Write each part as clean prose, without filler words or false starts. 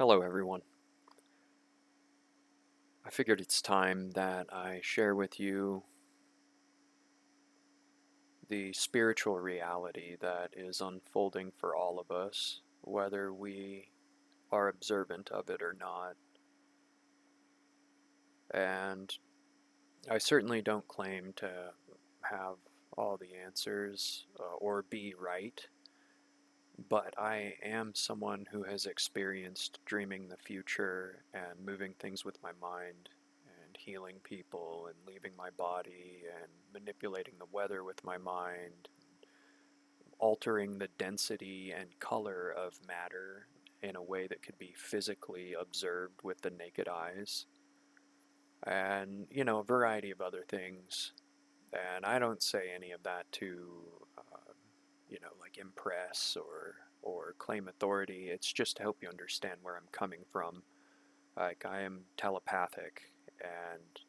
Hello, everyone. I figured it's time that I share with you the spiritual reality that is unfolding for all of us, whether we are observant of it or not. And I certainly don't claim to have all the answers or be right, but I am someone who has experienced dreaming the future and moving things with my mind and healing people and leaving my body and manipulating the weather with my mind, altering the density and color of matter in a way that could be physically observed with the naked eyes, and a variety of other things. And I don't say any of that to, like impress or claim authority. It's just to help you understand where I'm coming from. Like, I am telepathic, and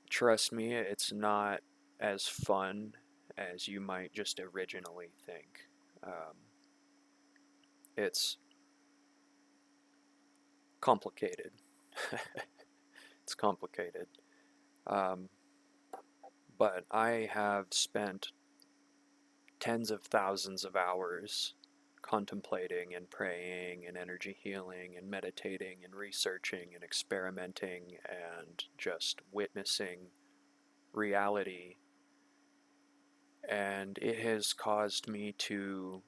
trust me, it's not as fun as you might just originally think. Um, it's complicated. It's complicated. Um, but I have spent tens of thousands of hours contemplating and praying and energy healing and meditating and researching and experimenting and just witnessing reality. And it has caused me to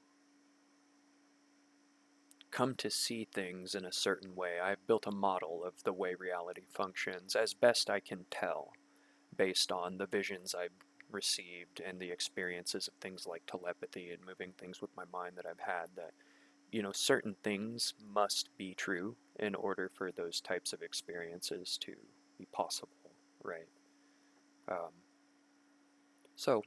come to see things in a certain way. I've built a model of the way reality functions as best I can tell based on the visions I've received and the experiences of things like telepathy and moving things with my mind that I've had, that certain things must be true in order for those types of experiences to be possible, right? Um, so,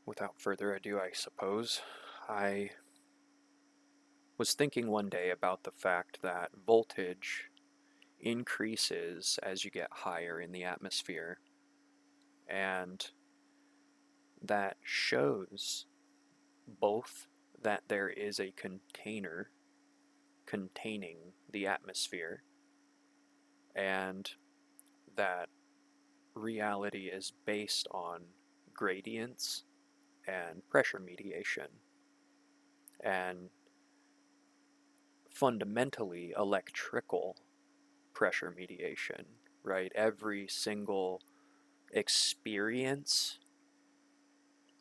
without further ado, I suppose, I was thinking one day about the fact that voltage increases as you get higher in the atmosphere, and that shows both that there is a container containing the atmosphere and that reality is based on gradients and pressure mediation, and fundamentally electrical pressure mediation, right? Every single experience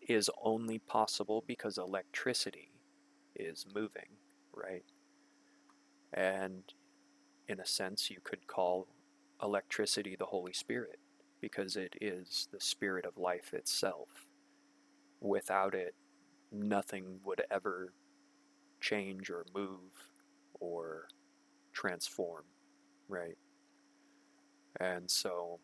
is only possible because electricity is moving, right? And in a sense, you could call electricity the Holy Spirit because it is the spirit of life itself. Without it, nothing would ever change or move or transform, right? And so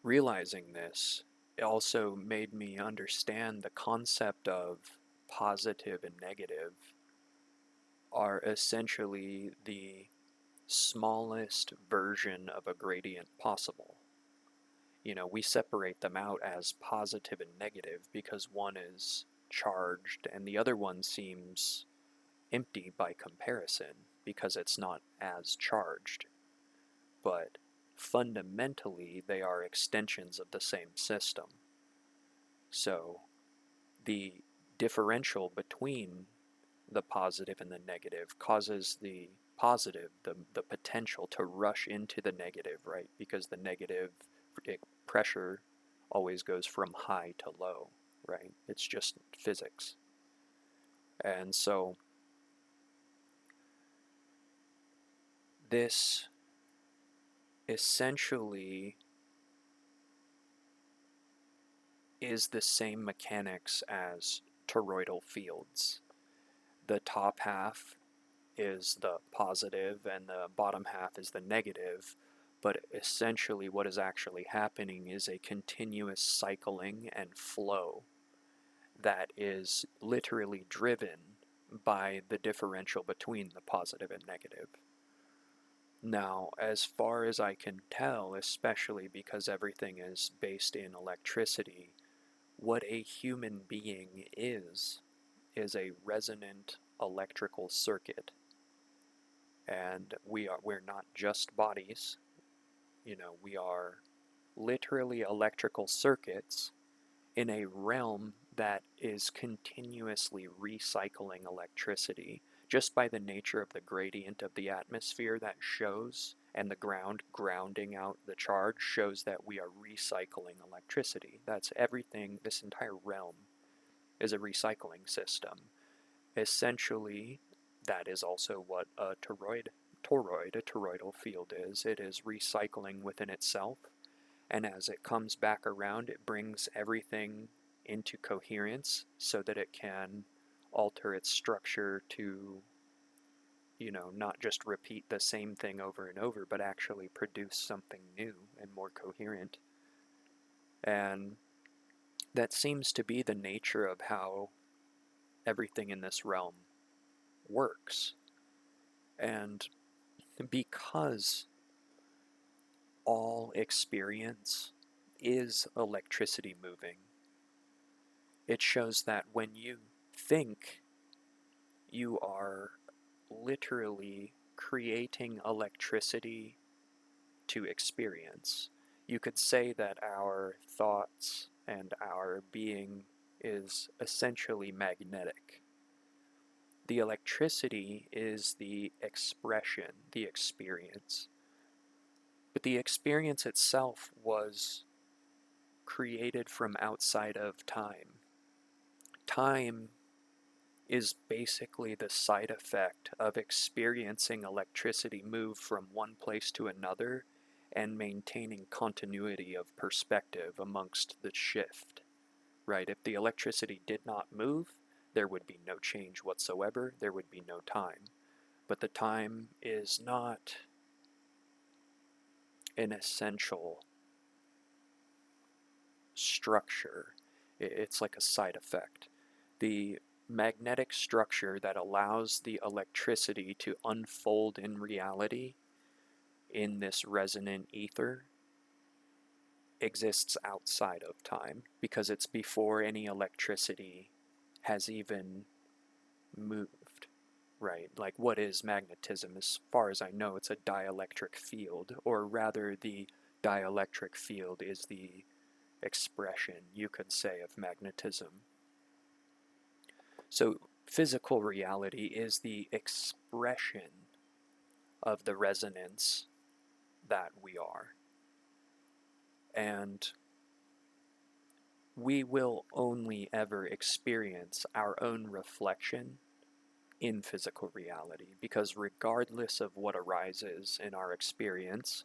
realizing this also made me understand the concept of positive and negative are essentially the smallest version of a gradient possible. We separate them out as positive and negative because one is charged and the other one seems empty by comparison because it's not as charged. But fundamentally, they are extensions of the same system. So the differential between the positive and the negative causes the positive, the potential to rush into the negative, right? Because the negative pressure always goes from high to low, right? It's just physics. And so this essentially is the same mechanics as toroidal fields. The top half is the positive and the bottom half is the negative, but essentially what is actually happening is a continuous cycling and flow that is literally driven by the differential between the positive and negative. Now, as far as I can tell, especially because everything is based in electricity, what a human being is is a resonant electrical circuit. And we're not just bodies, we are literally electrical circuits in a realm that is continuously recycling electricity just by the nature of the gradient of the atmosphere that shows, and the ground grounding out the charge shows that we are recycling electricity. That's everything. This entire realm is a recycling system. Essentially, that is also what a toroidal field is. It is recycling within itself, and as it comes back around, it brings everything into coherence so that it can alter its structure to, not just repeat the same thing over and over, but actually produce something new and more coherent. And that seems to be the nature of how everything in this realm works. And because all experience is electricity moving, it shows that when you think, you are literally creating electricity to experience. You could say that our thoughts and our being is essentially magnetic. The electricity is the expression, the experience. But the experience itself was created from outside of time. Time is basically the side effect of experiencing electricity move from one place to another and maintaining continuity of perspective amongst the shift, right? If the electricity did not move, there would be no change whatsoever, there would be no time. But the time is not an essential structure, it's like a side effect. The magnetic structure that allows the electricity to unfold in reality in this resonant ether exists outside of time because it's before any electricity has even moved, right? Like, what is magnetism? As far as I know, it's a dielectric field, or rather, the dielectric field is the expression, you could say, of magnetism. So physical reality is the expression of the resonance that we are. And we will only ever experience our own reflection in physical reality, because regardless of what arises in our experience,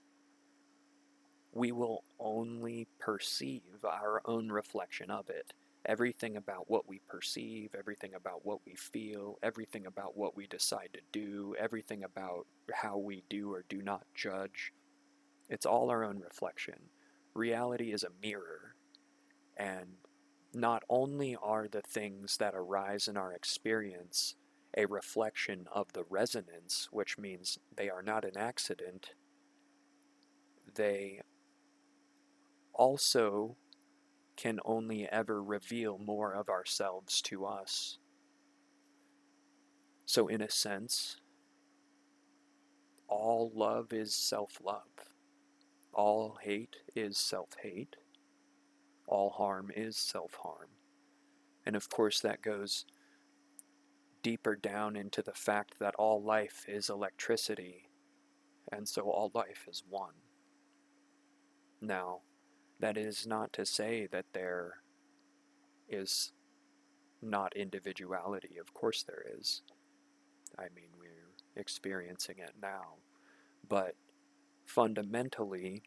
we will only perceive our own reflection of it. Everything about what we perceive, everything about what we feel, everything about what we decide to do, everything about how we do or do not judge, it's all our own reflection. Reality is a mirror, and not only are the things that arise in our experience a reflection of the resonance, which means they are not an accident, they also can only ever reveal more of ourselves to us. So, in a sense, all love is self-love. All hate is self-hate. All harm is self-harm. And of course, that goes deeper down into the fact that all life is electricity, and so all life is one. Now, that is not to say that there is not individuality. Of course there is. I mean, we're experiencing it now. But fundamentally,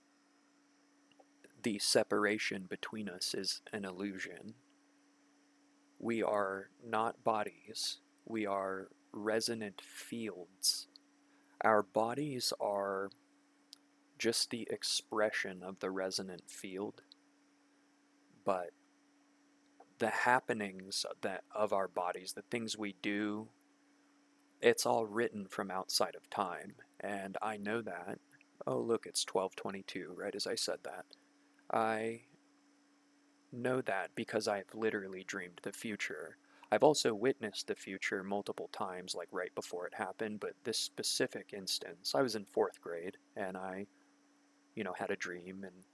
the separation between us is an illusion. We are not bodies. We are resonant fields. Our bodies are just the expression of the resonant field, but the happenings of our bodies, the things we do, it's all written from outside of time, and I know that. Oh, look, it's 12:22, right as I said that. I know that because I've literally dreamed the future. I've also witnessed the future multiple times, like right before it happened, but this specific instance, I was in fourth grade and I, had a dream, and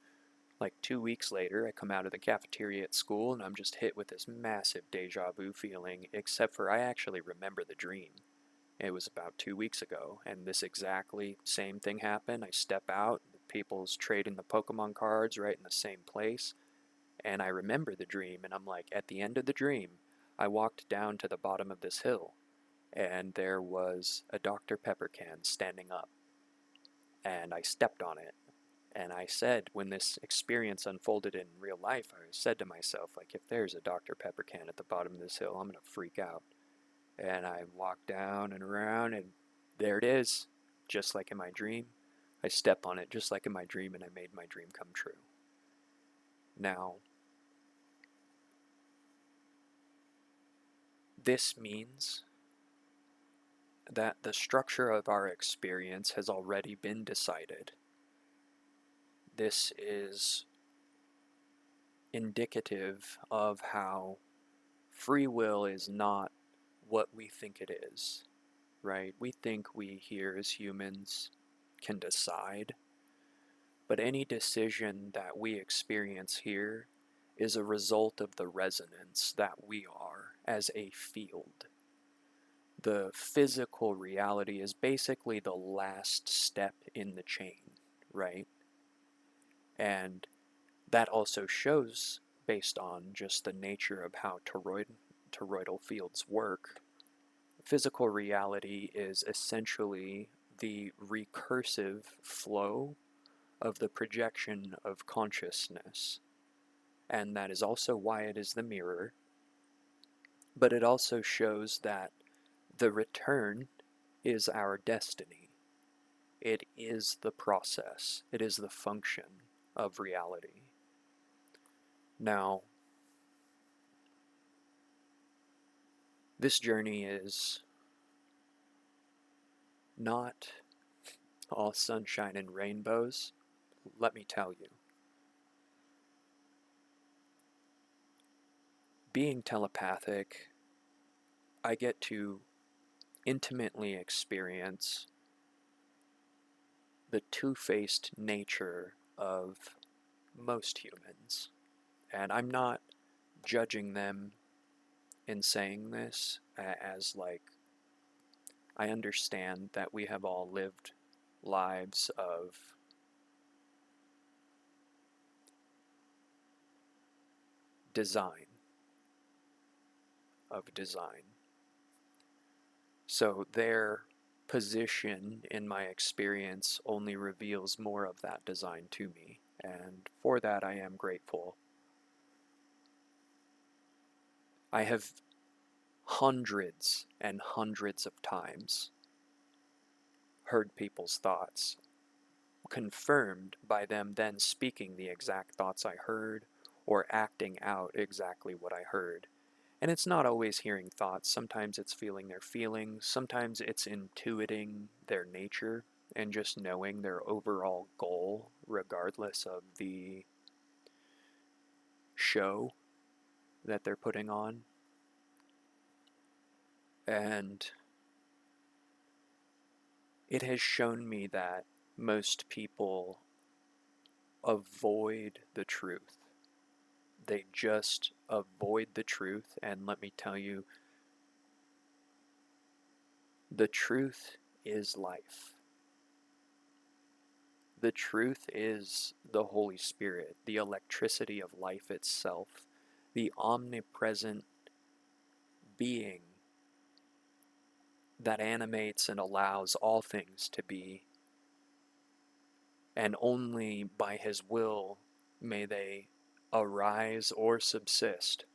like 2 weeks later, I come out of the cafeteria at school and I'm just hit with this massive deja vu feeling, except for I actually remember the dream. It was about 2 weeks ago, and this exactly same thing happened. I step out, people's trading the Pokemon cards right in the same place, and I remember the dream, and I'm like, at the end of the dream, I walked down to the bottom of this hill, and there was a Dr. Pepper can standing up, and I stepped on it. And I said, when this experience unfolded in real life, I said to myself, like, if there's a Dr. Pepper can at the bottom of this hill, I'm going to freak out. And I walked down and around, and there it is, just like in my dream. I step on it just like in my dream, and I made my dream come true. Now, this means that the structure of our experience has already been decided. This is indicative of how free will is not what we think it is, right? We think we here as humans can decide, but any decision that we experience here is a result of the resonance that we are as a field. The physical reality is basically the last step in the chain, right? And that also shows, based on just the nature of how toroidal fields work, physical reality is essentially the recursive flow of the projection of consciousness. And that is also why it is the mirror. But it also shows that the return is our destiny. It is the process. It is the function of reality. Now, this journey is not all sunshine and rainbows, let me tell you. Being telepathic, I get to intimately experience the two-faced nature of most humans. And I'm not judging them in saying this as like, I understand that we have all lived lives of design, So their position in my experience only reveals more of that design to me, and for that I am grateful. I have hundreds and hundreds of times heard people's thoughts, confirmed by them then speaking the exact thoughts I heard, or acting out exactly what I heard. And it's not always hearing thoughts, sometimes it's feeling their feelings, sometimes it's intuiting their nature and just knowing their overall goal, regardless of the show that they're putting on. And it has shown me that most people avoid the truth. They just avoid the truth, and let me tell you, the truth is life. The truth is the Holy Spirit, the electricity of life itself, the omnipresent being that animates and allows all things to be, and only by His will may they arise or subsist.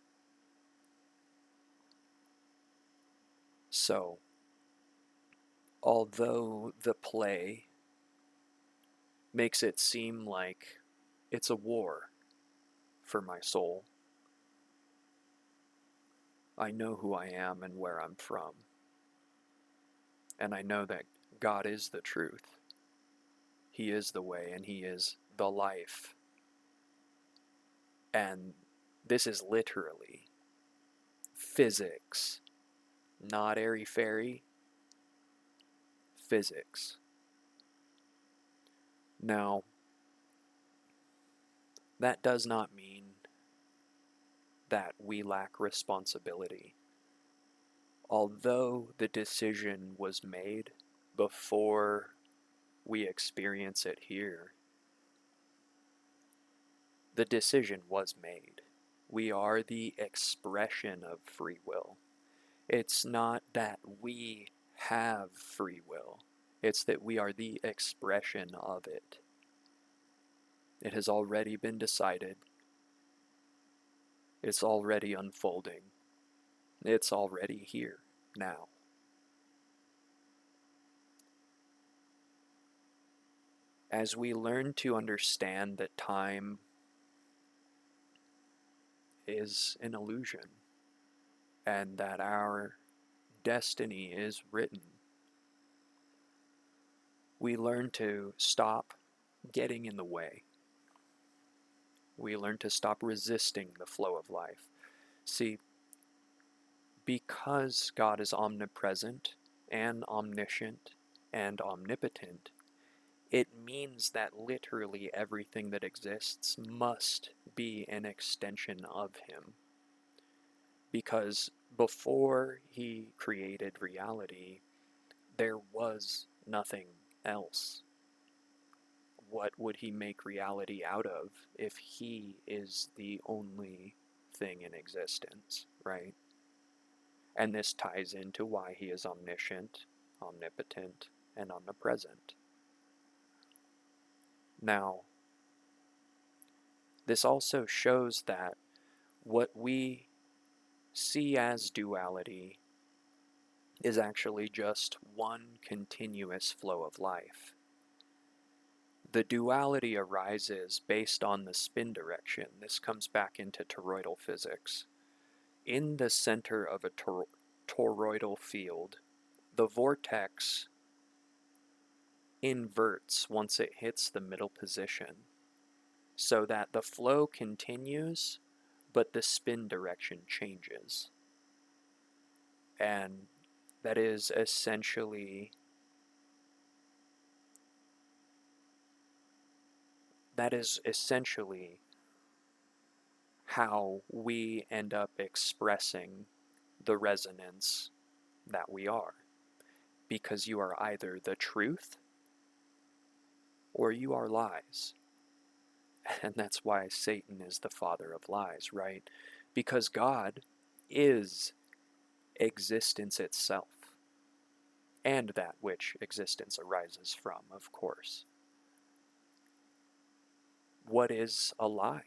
So, although the play makes it seem like it's a war for my soul, I know who I am and where I'm from. And I know that God is the truth. He is the way and He is the life. And this is literally Physics, not airy-fairy, physics. Now, that does not mean that we lack responsibility. Although the decision was made before we experience it here, the decision was made. We are the expression of free will. It's not that we have free will, it's that we are the expression of it. It has already been decided. It's already unfolding. It's already here, now. As we learn to understand that time is an illusion and that our destiny is written, we learn to stop getting in the way. We learn to stop resisting the flow of life. See, because God is omnipresent and omniscient and omnipotent, it means that literally everything that exists must be an extension of Him. Because before He created reality, there was nothing else. What would He make reality out of if He is the only thing in existence, right? And this ties into why He is omniscient, omnipotent, and omnipresent. Now, this also shows that what we see as duality is actually just one continuous flow of life. The duality arises based on the spin direction. This comes back into toroidal physics. In the center of a toroidal field, the vortex inverts once it hits the middle position, so that the flow continues, but the spin direction changes. And that is essentially how we end up expressing the resonance that we are. Because you are either the truth or you are lies. And that's why Satan is the father of lies, right? Because God is existence itself, and that which existence arises from, of course. What is a lie?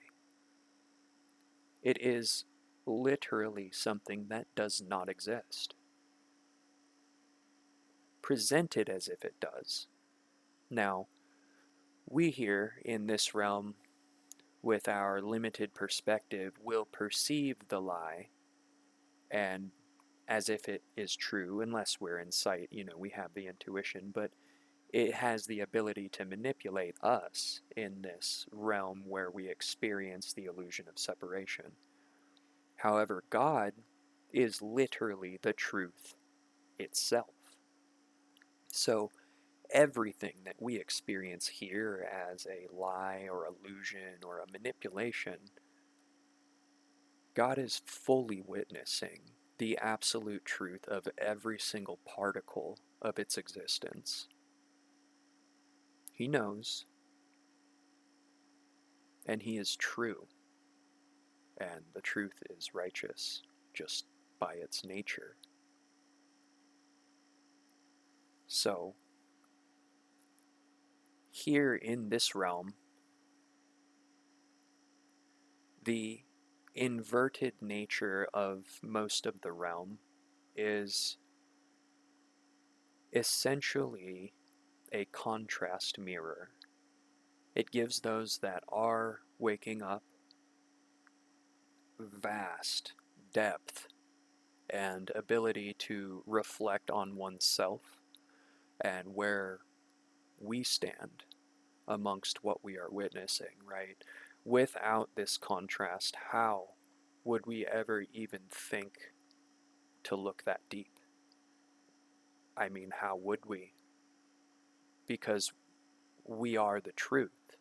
It is literally something that does not exist, presented as if it does. Now, we here in this realm, with our limited perspective, will perceive the lie and as if it is true, unless we're in sight, we have the intuition, but it has the ability to manipulate us in this realm where we experience the illusion of separation. However, God is literally the truth itself. So everything that we experience here as a lie or illusion or a manipulation, God is fully witnessing the absolute truth of every single particle of its existence. He knows, and He is true, and the truth is righteous just by its nature. So, here in this realm, the inverted nature of most of the realm is essentially a contrast mirror. It gives those that are waking up vast depth and ability to reflect on oneself and where we stand amongst what we are witnessing, right? Without this contrast, how would we ever even think to look that deep. I mean, how would we? Because we are the truth,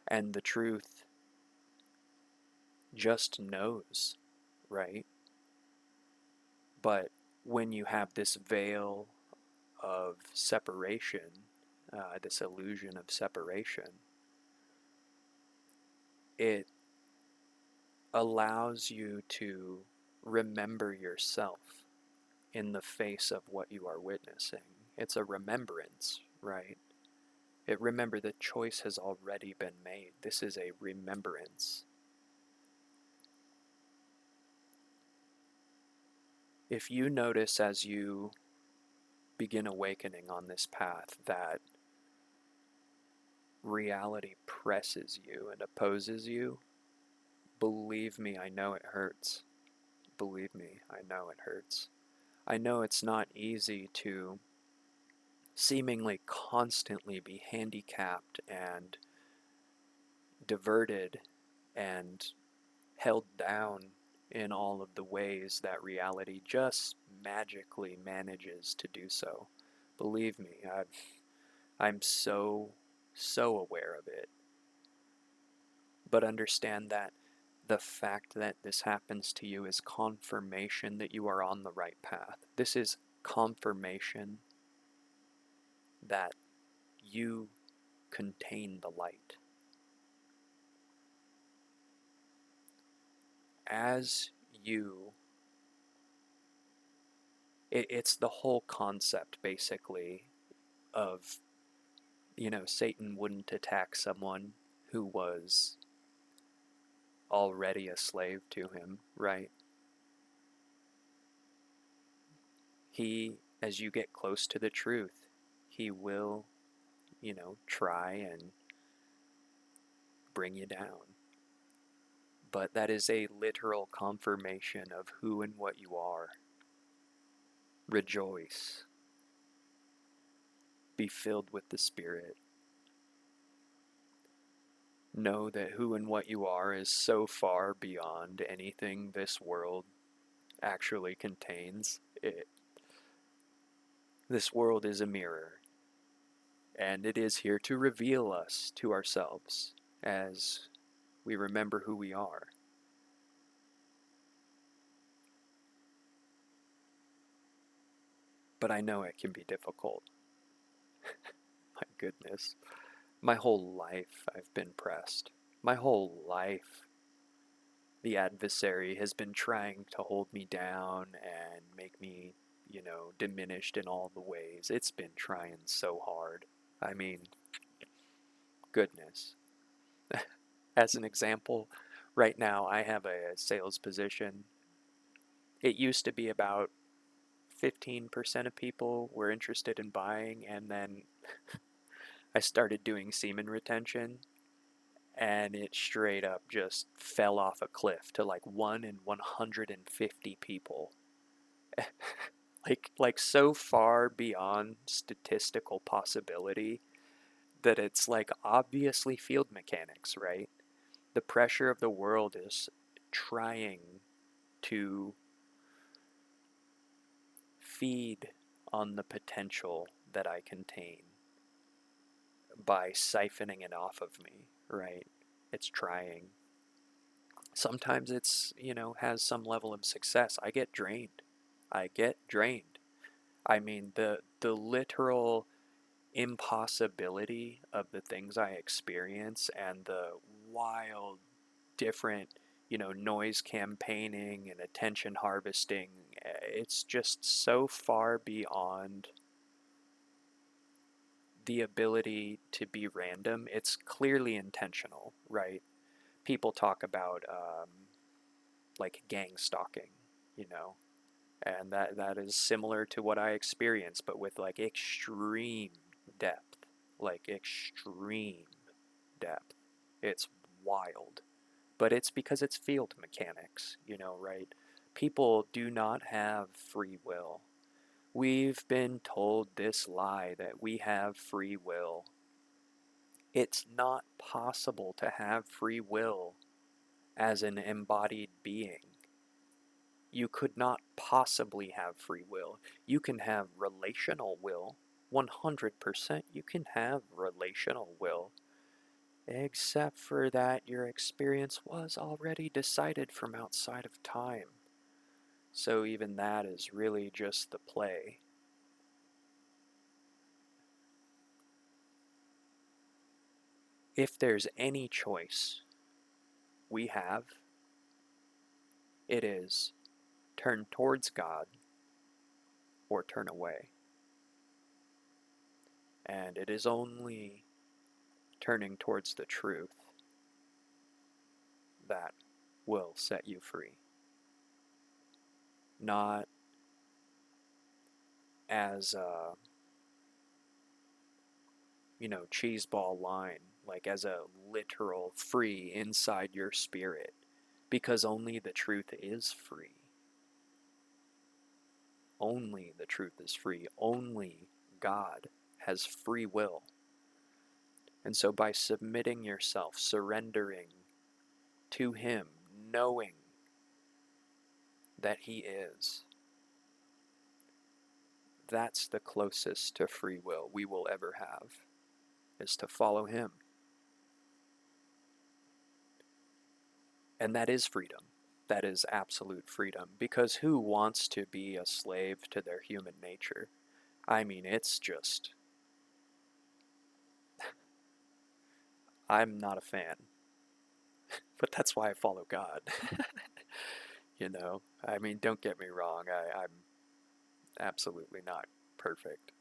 and the truth just knows, right? But when you have this veil of separation, this illusion of separation, it allows you to remember yourself in the face of what you are witnessing. It's a remembrance, right? Remember, the choice has already been made. This is a remembrance. If you notice as you begin awakening on this path that reality presses you and opposes you, believe me, I know it hurts. Believe me, I know it hurts. I know it's not easy to seemingly constantly be handicapped and diverted and held down in all of the ways that reality just magically manages to do so. Believe me, I'm so aware of it. But understand that the fact that this happens to you is confirmation that you are on the right path. This is confirmation that you contain the light. As you, it's the whole concept basically of, Satan wouldn't attack someone who was already a slave to him, right? As you get close to the truth, he will, try and bring you down. But that is a literal confirmation of who and what you are. Rejoice. Be filled with the Spirit. Know that who and what you are is so far beyond anything this world actually contains. This world is a mirror, and it is here to reveal us to ourselves as we remember who we are. But I know it can be difficult. My goodness. My whole life I've been pressed. My whole life the adversary has been trying to hold me down and make me, diminished in all the ways. It's been trying so hard. I mean, goodness. As an example, right now I have a sales position. It used to be about 15% of people were interested in buying, and then I started doing semen retention, and it straight up just fell off a cliff to like 1 in 150 people. like so far beyond statistical possibility that it's like obviously field mechanics, right? The pressure of the world is trying to feed on the potential that I contain by siphoning it off of me, right? It's trying. Sometimes it's, has some level of success. I get drained. I mean, the literal impossibility of the things I experience and the wild, different, noise campaigning and attention harvesting, it's just so far beyond the ability to be random. It's clearly intentional, right? People talk about like gang stalking, you know, and that is similar to what I experience, but with like extreme depth, like extreme depth. It's wild, but it's because it's field mechanics, right? People do not have free will. We've been told this lie that we have free will. It's not possible to have free will as an embodied being. You could not possibly have free will. You can have relational will. 100% you can have relational will. Except for that your experience was already decided from outside of time. So even that is really just the play. If there's any choice we have, it is turn towards God or turn away. And it is only turning towards the truth that will set you free. Not as a, cheeseball line, like as a literal free inside your spirit, because only the truth is free. Only the truth is free. Only God has free will. And so by submitting yourself, surrendering to Him, knowing that He is, that's the closest to free will we will ever have, is to follow Him. And that is freedom. That is absolute freedom. Because who wants to be a slave to their human nature? I mean, it's just, I'm not a fan. But that's why I follow God. I mean, don't get me wrong. I'm absolutely not perfect.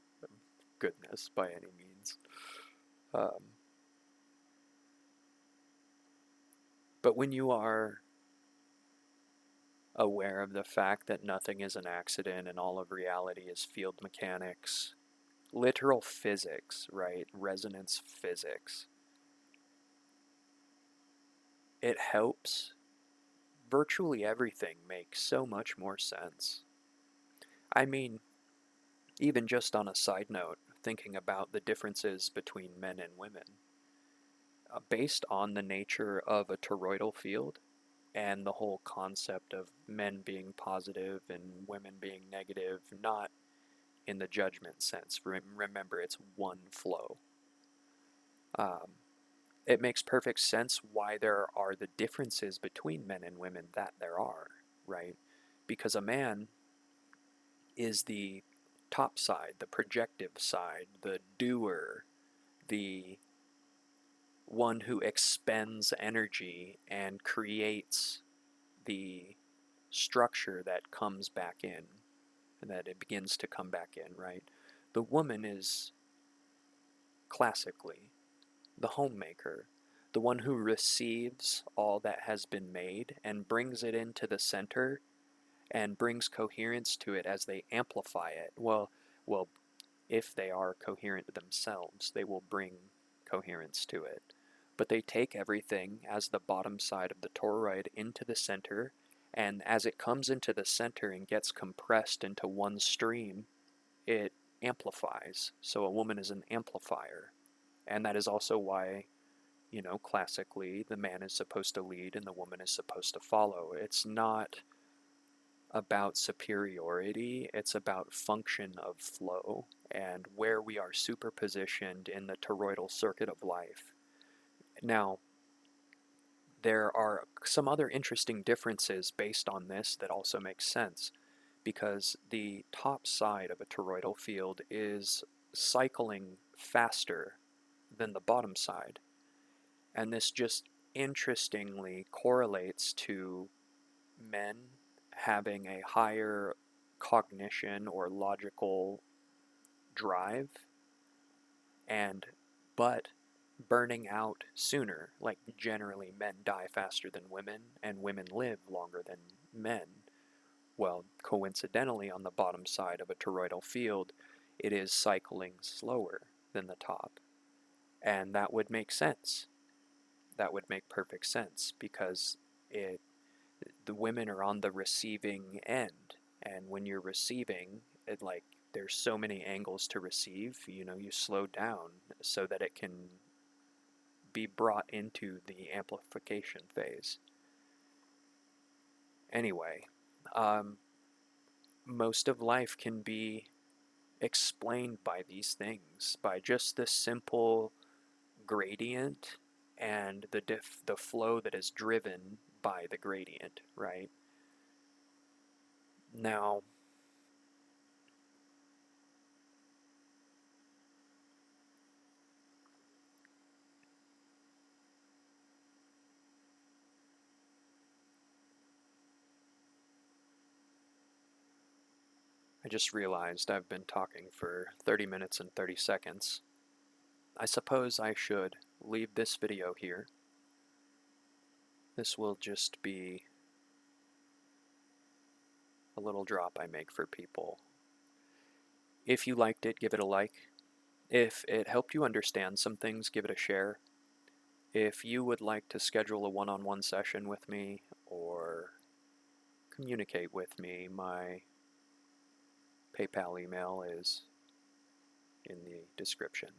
Goodness, by any means. Um, but when you are aware of the fact that nothing is an accident and all of reality is field mechanics, literal physics, right? Resonance physics. It helps virtually everything make so much more sense. I mean, even just on a side note, thinking about the differences between men and women, based on the nature of a toroidal field and the whole concept of men being positive and women being negative, not in the judgment sense. Remember, it's one flow. It makes perfect sense why there are the differences between men and women that there are, right? Because a man is the top side, the projective side, the doer, the one who expends energy and creates the structure that comes back in and that it begins to come back in, right? The woman is classically the homemaker, the one who receives all that has been made and brings it into the center and brings coherence to it as they amplify it. Well, if they are coherent themselves, they will bring coherence to it. But they take everything as the bottom side of the toroid into the center, and as it comes into the center and gets compressed into one stream, it amplifies. So a woman is an amplifier. And that is also why, classically, the man is supposed to lead and the woman is supposed to follow. It's not about superiority, it's about function of flow and where we are superpositioned in the toroidal circuit of life. Now, there are some other interesting differences based on this that also make sense, because the top side of a toroidal field is cycling faster than the bottom side. And this just interestingly correlates to men having a higher cognition or logical drive but burning out sooner. Like generally men die faster than women and women live longer than men. Well, coincidentally, on the bottom side of a toroidal field, it is cycling slower than the top. And that would make sense. That would make perfect sense, because the women are on the receiving end, and when you're receiving it, like, there's so many angles to receive, you slow down so that it can be brought into the amplification phase. Anyway, Most of life can be explained by these things, by just the simple gradient and the flow that is driven by the gradient, right? Now, I just realized I've been talking for 30 minutes and 30 seconds. I suppose I should leave this video here. This will just be a little drop I make for people. If you liked it, give it a like. If it helped you understand some things, give it a share. If you would like to schedule a one-on-one session with me or communicate with me, my PayPal email is in the description.